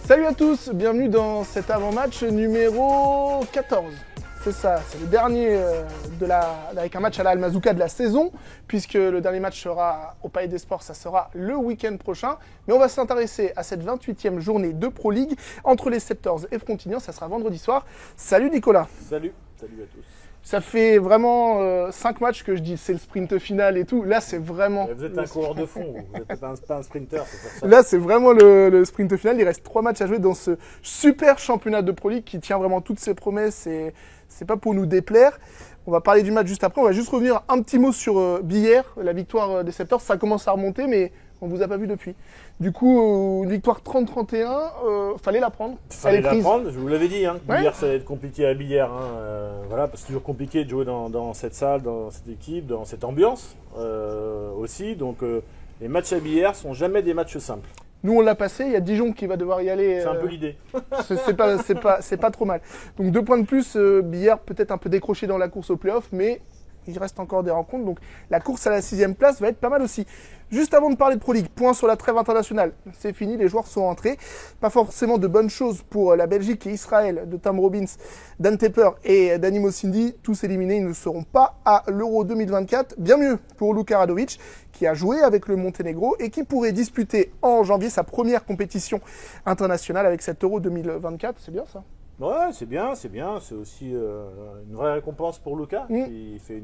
Salut à tous, bienvenue dans cet avant-match numéro 14. C'est ça, c'est le dernier avec un match à la Al-Mazouka de la saison, puisque le dernier match sera au Palais des Sports, ça sera le week-end prochain. Mais on va s'intéresser à cette 28e journée de Pro League entre les Scepters et Frontignan, ça sera vendredi soir. Salut Nicolas. Salut à tous. Ça fait vraiment 5 matchs que je dis c'est le sprint final et tout. Là, c'est vraiment... Vous êtes un coureur de fond, vous n'êtes pas un sprinter, c'est pour ça. Là, c'est vraiment le sprint final. Il reste 3 matchs à jouer dans ce super championnat de Pro League qui tient vraiment toutes ses promesses et c'est pas pour nous déplaire. On va parler du match juste après. On va juste revenir un petit mot sur Billère, la victoire des Scepters. Ça commence à remonter, mais on vous a pas vu depuis. Du coup, une victoire 30-31, fallait la prendre. Fallait la prendre, je vous l'avais dit. Ouais. Billère, ça va être compliqué à Billère. Voilà, parce que c'est toujours compliqué de jouer dans cette salle, dans cette équipe, dans cette ambiance aussi. Donc, les matchs à Billère sont jamais des matchs simples. Nous, on l'a passé. Il y a Dijon qui va devoir y aller. C'est un peu l'idée. C'est pas trop mal. Donc 2 points de plus. Billère peut-être un peu décroché dans la course au play-off, mais il reste encore des rencontres. Donc la course à la 6e place va être pas mal aussi. Juste avant de parler de Pro League, point sur la trêve internationale. C'est fini, les joueurs sont rentrés. Pas forcément de bonnes choses pour la Belgique et Israël, de Tom Robbins, Dan Tepper et Dani Mosindi. Tous éliminés, ils ne seront pas à l'Euro 2024. Bien mieux pour Luka Radovic, qui a joué avec le Monténégro et qui pourrait disputer en janvier sa première compétition internationale avec cet Euro 2024. C'est bien ça? Ouais, c'est bien. C'est aussi une vraie récompense pour Luka, qui fait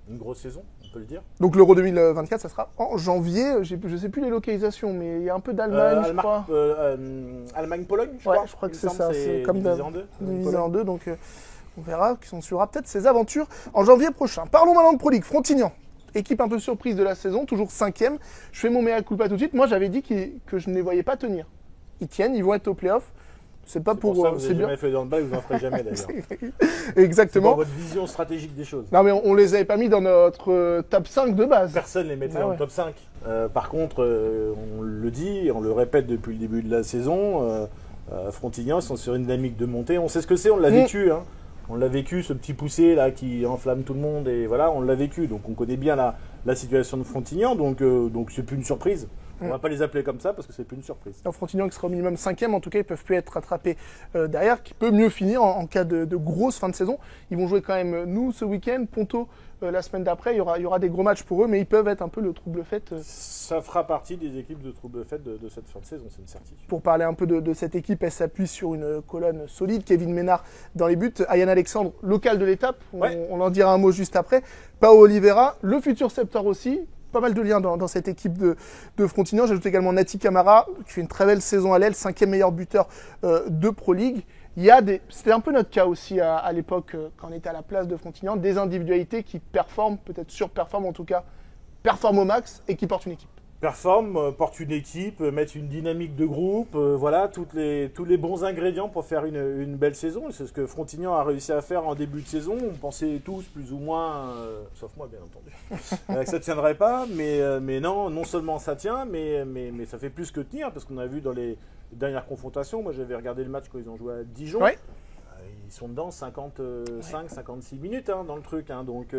une grosse saison, on peut le dire. Donc l'Euro 2024, ça sera en janvier. Je ne sais plus les localisations, mais il y a un peu d'Allemagne, je crois. Allemagne-Pologne, je ouais, crois. je crois que Il c'est me ça. semble, C'est comme divisé en deux. divisé en deux. Donc on verra, qui s'en suivra peut-être ses aventures en janvier prochain. Parlons maintenant de Pro League. Frontignan, équipe un peu surprise de la saison, toujours 5e. Je fais mon mea culpa tout de suite. Moi, j'avais dit que je ne les voyais pas tenir. Ils tiennent, ils vont être au play-off. C'est pas pour ça que vous c'est n'avez bien. jamais fait dans le bas et vous n'en ferez jamais d'ailleurs. Exactement. C'est dans votre vision stratégique des choses. Non, mais on les avait pas mis dans notre top 5 de base. Personne ne les mettait Ah dans ouais. le top 5. Par contre, on le dit, on le répète depuis le début de la saison, Frontignan sont sur une dynamique de montée. On sait ce que c'est, on l'a vécu. On l'a vécu, ce petit poussé là qui enflamme tout le monde. Et voilà, on l'a vécu. Donc on connaît bien la situation de Frontignan. Donc c'est plus une surprise. On ne va pas les appeler comme ça parce que c'est plus une surprise. Frontignan qui sera au minimum 5e, en tout cas ils peuvent plus être rattrapés derrière, qui peut mieux finir en cas de grosse fin de saison. Ils vont jouer quand même nous ce week-end, Ponto la semaine d'après, il y aura des gros matchs pour eux, mais ils peuvent être un peu le trouble-fête. Ça fera partie des équipes de trouble-fête de cette fin de saison, c'est une certitude. Pour parler un peu de cette équipe, elle s'appuie sur une colonne solide, Kevin Ménard dans les buts, Ayane Alexandre, local de l'étape, on en dira un mot juste après, Pao Oliveira, le futur Scepter aussi. Pas mal de liens dans cette équipe de Frontignan. J'ajoute également Nati Camara, qui fait une très belle saison à l'aile, 5e meilleur buteur de Pro League. C'était un peu notre cas aussi à l'époque, quand on était à la place de Frontignan, des individualités qui performent, peut-être surperforment en tout cas, performent au max et qui portent une équipe. Performe, porte une équipe, mettre une dynamique de groupe, voilà, tous les bons ingrédients pour faire une belle saison. C'est ce que Frontignan a réussi à faire en début de saison. On pensait tous, plus ou moins, sauf moi bien entendu, que ça ne tiendrait pas. Mais non seulement ça tient, mais ça fait plus que tenir, parce qu'on a vu dans les dernières confrontations, moi j'avais regardé le match quand ils ont joué à Dijon. Ouais. Ils sont dedans 55-56 minutes dans le truc. Donc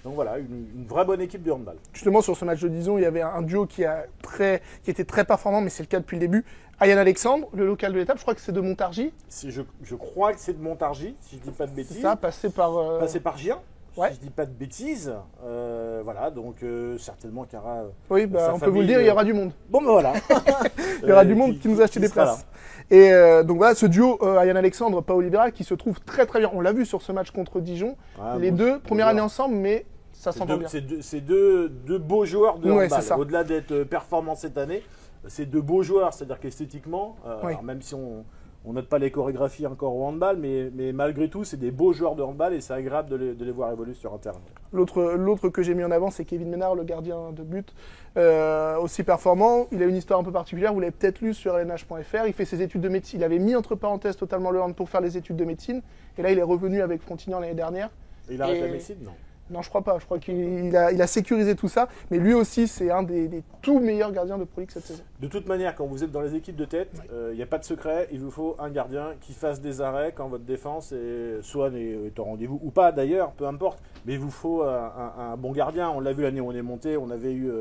voilà, une vraie bonne équipe de handball. Justement, sur ce match de Dijon, il y avait un duo qui était très performant, mais c'est le cas depuis le début. Ayane Alexandre, le local de l'étape, je crois que c'est de Montargis. Je crois que c'est de Montargis, si je dis pas de bêtises. C'est ça, passé par Gien, ouais. si je dis pas de bêtises. Voilà, donc certainement qu'il y aura... Oui, on peut vous le dire, il y aura du monde. Bon, ben voilà. Il y aura du monde qui nous a acheté des places. Et donc voilà, ce duo, Ayane Alexandre, Pao Oliveira, qui se trouve très très bien. On l'a vu sur ce match contre Dijon. Les deux, première année ensemble, mais ça s'entend bien. C'est deux beaux joueurs de handball. Ouais, au-delà d'être performants cette année, c'est deux beaux joueurs. C'est-à-dire qu'esthétiquement, alors même si on note pas les chorégraphies encore au handball, mais malgré tout, c'est des beaux joueurs de handball et c'est agréable de les voir évoluer sur un terrain. L'autre que j'ai mis en avant, c'est Kevin Ménard, le gardien de but, aussi performant. Il a une histoire un peu particulière, vous l'avez peut-être lu sur lnh.fr. Il fait ses études de médecine. Il avait mis entre parenthèses totalement le hand pour faire les études de médecine. Et là, il est revenu avec Frontignan l'année dernière. Et il arrête la médecine, non? Non, je crois pas. Je crois qu'il a sécurisé tout ça. Mais lui aussi, c'est un des tout meilleurs gardiens de Pro League cette saison. De toute manière, quand vous êtes dans les équipes de tête, il n'y a pas de secret. Il vous faut un gardien qui fasse des arrêts quand votre défense soit est au rendez-vous ou pas d'ailleurs, peu importe. Mais il vous faut un bon gardien. On l'a vu l'année où on est monté. On avait eu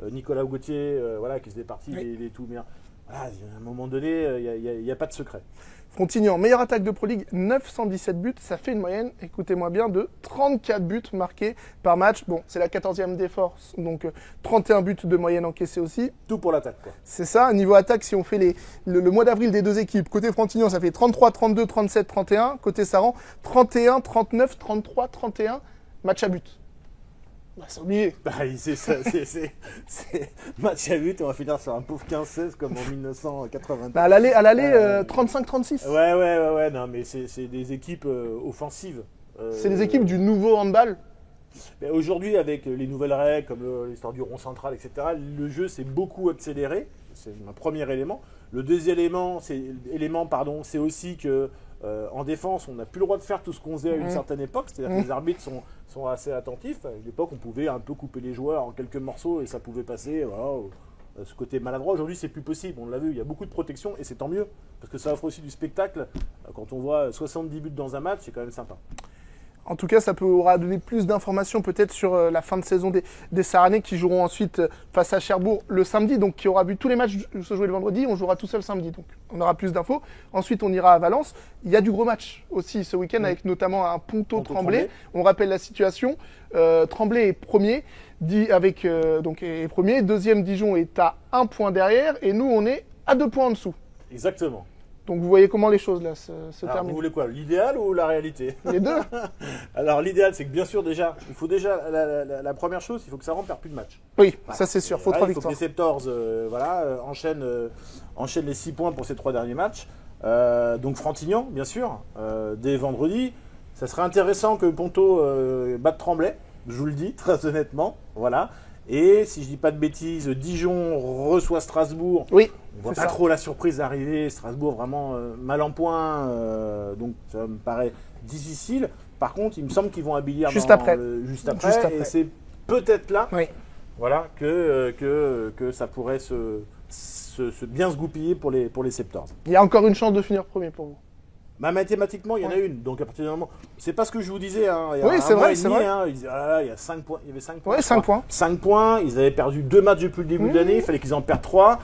Nicolas Gauthier, qui faisait partie des tout meilleurs. à un moment donné, il n'y a pas de secret. Frontignan, meilleure attaque de Pro League, 917 buts, ça fait une moyenne, écoutez-moi bien, de 34 buts marqués par match. Bon, c'est la 14e des forces, donc 31 buts de moyenne encaissés aussi. Tout pour l'attaque, quoi. C'est ça, niveau attaque, si on fait le mois d'avril des deux équipes, côté Frontignan, ça fait 33, 32, 37, 31, côté Saran, 31, 39, 33, 31, match à but. Bah, c'est obligé. Bah, c'est match à but et on va finir sur un pauvre 15-16 comme en 1980. Bah, à l'aller, 35-36. Ouais, non, mais c'est des équipes offensives. C'est des équipes du nouveau handball. Aujourd'hui, avec les nouvelles règles, comme l'histoire du rond central, etc., le jeu s'est beaucoup accéléré. C'est un premier élément. Le deuxième élément, c'est aussi que en défense, on n'a plus le droit de faire tout ce qu'on faisait à une certaine époque. C'est-à-dire que les arbitres sont assez attentifs. À l'époque, on pouvait un peu couper les joueurs en quelques morceaux et ça pouvait passer. Voilà, ce côté maladroit, aujourd'hui, c'est plus possible. On l'a vu, il y a beaucoup de protection et c'est tant mieux. Parce que ça offre aussi du spectacle. Quand on voit 70 buts dans un match, c'est quand même sympa. En tout cas, ça aura donné plus d'informations peut-être sur la fin de saison des Saranais qui joueront ensuite face à Cherbourg le samedi, donc qui aura vu tous les matchs se jouer le vendredi. On jouera tout seul samedi, donc on aura plus d'infos. Ensuite, on ira à Valence. Il y a du gros match aussi ce week-end avec notamment un Ponto-Tremblay. On rappelle la situation. Tremblay est premier, est premier. Deuxième, Dijon est à 1 point derrière et nous, on est à 2 points en dessous. Exactement. Donc vous voyez comment les choses là se Alors, terminent. vous voulez quoi, l'idéal ou la réalité? Les deux. Alors l'idéal, c'est que bien sûr il faut déjà la première chose, il faut que ça ne perd plus de match. Oui, voilà. Ça c'est sûr, il faut 3 victoires. Il faut que les Septors enchaînent les 6 points pour ces 3 derniers matchs. Donc Frontignan, bien sûr, dès vendredi. Ça serait intéressant que Ponto batte Tremblay, je vous le dis très honnêtement. Voilà. Et si je dis pas de bêtises, Dijon reçoit Strasbourg. Oui. On voit pas trop la surprise arriver. Strasbourg vraiment mal en point, donc ça me paraît difficile. Par contre, il me semble qu'ils vont à Billiard juste après. Et c'est peut-être là, oui. Voilà, que ça pourrait bien se goupiller pour les Septors. Il y a encore une chance de finir premier pour vous. Bah, mathématiquement, il y en a une. Donc à partir d'un moment, c'est pas ce que je vous disais. Il y a oui, c'est vrai, c'est vrai. Ils disaient, il y a 5 points. Il y avait 5 points. Ouais, 5 points. 5 points. Ils avaient perdu 2 matchs depuis le début de l'année. Il fallait qu'ils en perdent 3.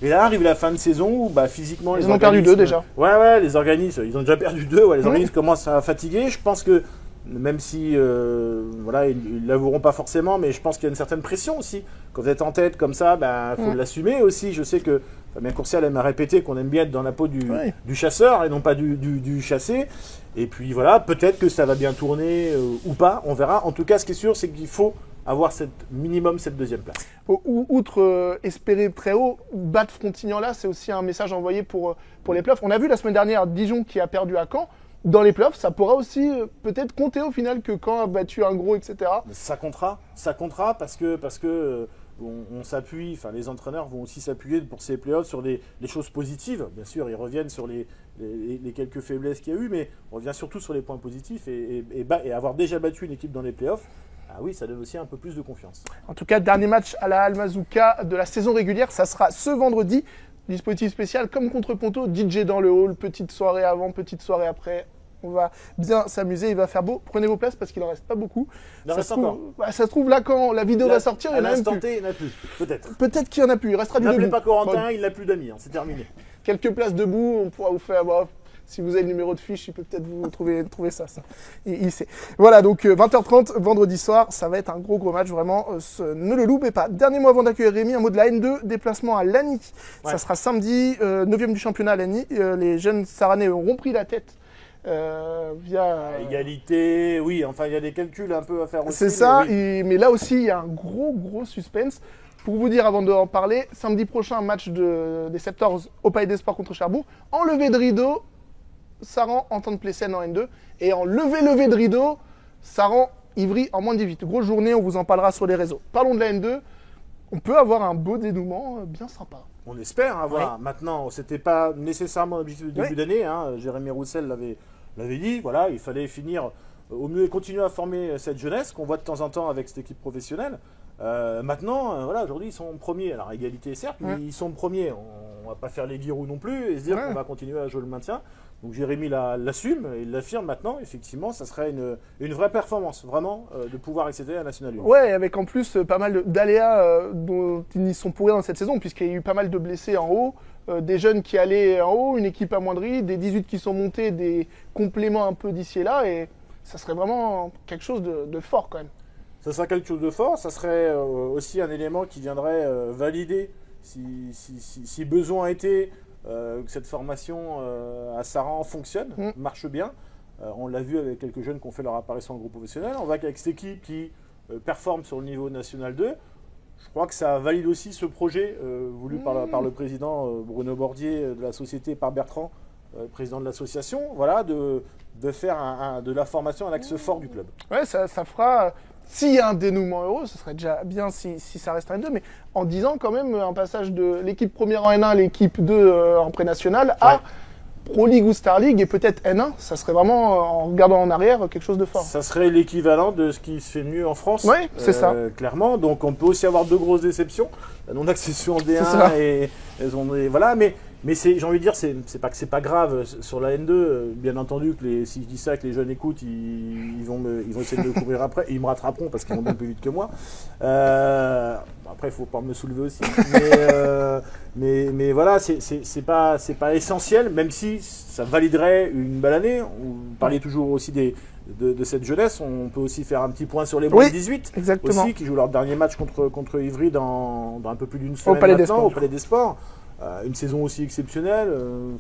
Et là arrive la fin de saison où physiquement ils en ont perdu 2 déjà. Ouais, les organismes, ils ont déjà perdu 2. Ouais, les organismes commencent à fatiguer. Je pense que même si ils l'avoueront pas forcément, mais je pense qu'il y a une certaine pression aussi. Quand vous êtes en tête comme ça, faut l'assumer aussi. Je sais que Fabien Courcial aime à répéter qu'on aime bien être dans la peau du chasseur et non pas du chassé. Et puis voilà, peut-être que ça va bien tourner ou pas, on verra. En tout cas, ce qui est sûr, c'est qu'il faut avoir minimum cette deuxième place. Outre espérer très haut, battre Frontignan là, c'est aussi un message envoyé pour les playoffs. On a vu la semaine dernière Dijon qui a perdu à Caen. Dans les playoffs, ça pourra aussi peut-être compter au final que Caen a battu un gros, etc. Mais ça comptera parce que on s'appuie, enfin les entraîneurs vont aussi s'appuyer pour ces playoffs sur les choses positives. Bien sûr, ils reviennent sur les quelques faiblesses qu'il y a eu, mais on revient surtout sur les points positifs et avoir déjà battu une équipe dans les playoffs. Ah oui, ça donne aussi un peu plus de confiance. En tout cas, dernier match à la Almazouka de la saison régulière, ça sera ce vendredi. Dispositif spécial comme contre Ponto, DJ dans le hall, petite soirée avant, petite soirée après. On va bien s'amuser, il va faire beau. Prenez vos places parce qu'il en reste pas beaucoup. Ça se trouve là quand la vidéo va sortir, il y en a même plus. Il n'y en a plus, peut-être. Peut-être qu'il y en a plus, il restera du debout. N'appelez pas Corentin, il n'a plus d'amis, c'est terminé. Quelques places debout, on pourra vous faire. Si vous avez le numéro de fiche, il peut peut-être vous trouver ça. Il sait. Voilà, donc 20h30, vendredi soir, ça va être un gros match, vraiment. Ne le loupez pas. Dernier mot avant d'accueillir Rémi, un mot de la N2, déplacement à Lagny. Ouais. Ça sera samedi, 9e du championnat à Lagny. Les jeunes Saranais auront pris la tête. Via égalité, oui, enfin il y a des calculs un peu à faire aussi. C'est ça, mais là aussi il y a un gros suspense. Pour vous dire avant d'en parler, samedi prochain, match des Septors au Palais des Sports contre Cherbourg. En levée de rideau, Saran Entente Pleysen en N2 et en levée de rideau, Saran Ivry en moins de 18. Grosse journée, on vous en parlera sur les réseaux. Parlons de la N2, on peut avoir un beau dénouement bien sympa. On espère avoir. Ouais. Maintenant, c'était pas nécessairement l'objectif de début d'année. Jérémy Roussel l'avait dit. Voilà, il fallait finir au mieux et continuer à former cette jeunesse qu'on voit de temps en temps avec cette équipe professionnelle. Maintenant, voilà, aujourd'hui, ils sont premiers. Alors, égalité, certes, mais ils sont premiers. On va pas faire les guirous non plus et se dire qu'on va continuer à jouer le maintien. Donc, Jérémy l'assume et il l'affirme maintenant. Effectivement, ça serait une vraie performance, vraiment, de pouvoir accéder à National 1. Ouais, avec en plus pas mal d'aléas dont ils n'y sont pour rien dans cette saison, puisqu'il y a eu pas mal de blessés en haut, des jeunes qui allaient en haut, une équipe amoindrie, des 18 qui sont montés, des compléments un peu d'ici et là, et ça serait vraiment quelque chose de fort quand même. Ça serait quelque chose de fort, ça serait aussi un élément qui viendrait valider, si besoin était, que cette formation à Saran fonctionne, marche bien. On l'a vu avec quelques jeunes qui ont fait leur apparition dans le groupe professionnel. On voit qu'avec cette équipe qui performe sur le niveau national 2, je crois que ça valide aussi ce projet voulu par le président Bruno Bordier de la société, par Bertrand, président de l'association, voilà, de faire de la formation un axe fort du club. Ouais, ça fera... S'il y a un dénouement heureux, ce serait déjà bien si ça reste en N2, mais en disant quand même un passage de l'équipe première en N1 à l'équipe 2 en pré-national à Pro League ou Star League et peut-être N1, ça serait vraiment, en regardant en arrière, quelque chose de fort. Ça serait l'équivalent de ce qui se fait mieux en France, c'est ça. Clairement. Donc on peut aussi avoir deux grosses déceptions. La non-accession en D1 et voilà, mais j'ai envie de dire, c'est pas que c'est pas grave sur la N2. Bien entendu que si je dis ça, que les jeunes écoutent, ils vont essayer de me courir après. Ils me rattraperont parce qu'ils vont bien plus vite que moi. Après, il faut pas me soulever aussi. Mais voilà, c'est pas essentiel, même si ça validerait une belle année. On parlait toujours aussi de cette jeunesse. On peut aussi faire un petit point sur les moins de 18 exactement. Aussi, qui jouent leur dernier match contre Ivry dans un peu plus d'une semaine au Palais des Sports. Une saison aussi exceptionnelle,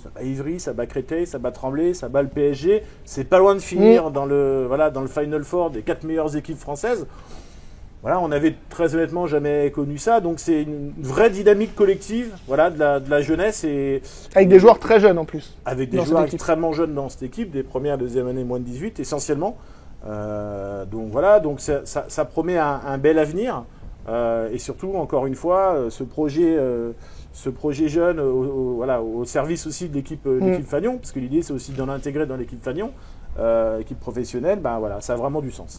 ça bat Ivry, ça bat Créteil, ça bat Tremblay, ça bat le PSG. C'est pas loin de finir dans le Final Four des 4 meilleures équipes françaises. Voilà, on avait très honnêtement jamais connu ça, donc c'est une vraie dynamique collective, voilà, de la jeunesse avec des joueurs très jeunes en plus. Avec des joueurs extrêmement jeunes dans cette équipe, des premières, deuxième année moins de 18 essentiellement. Donc voilà, donc ça promet un bel avenir et surtout encore une fois ce projet jeune au service aussi de l'équipe Fagnon, parce que l'idée c'est aussi d'en intégrer dans l'équipe Fagnon, équipe professionnelle, voilà, ça a vraiment du sens.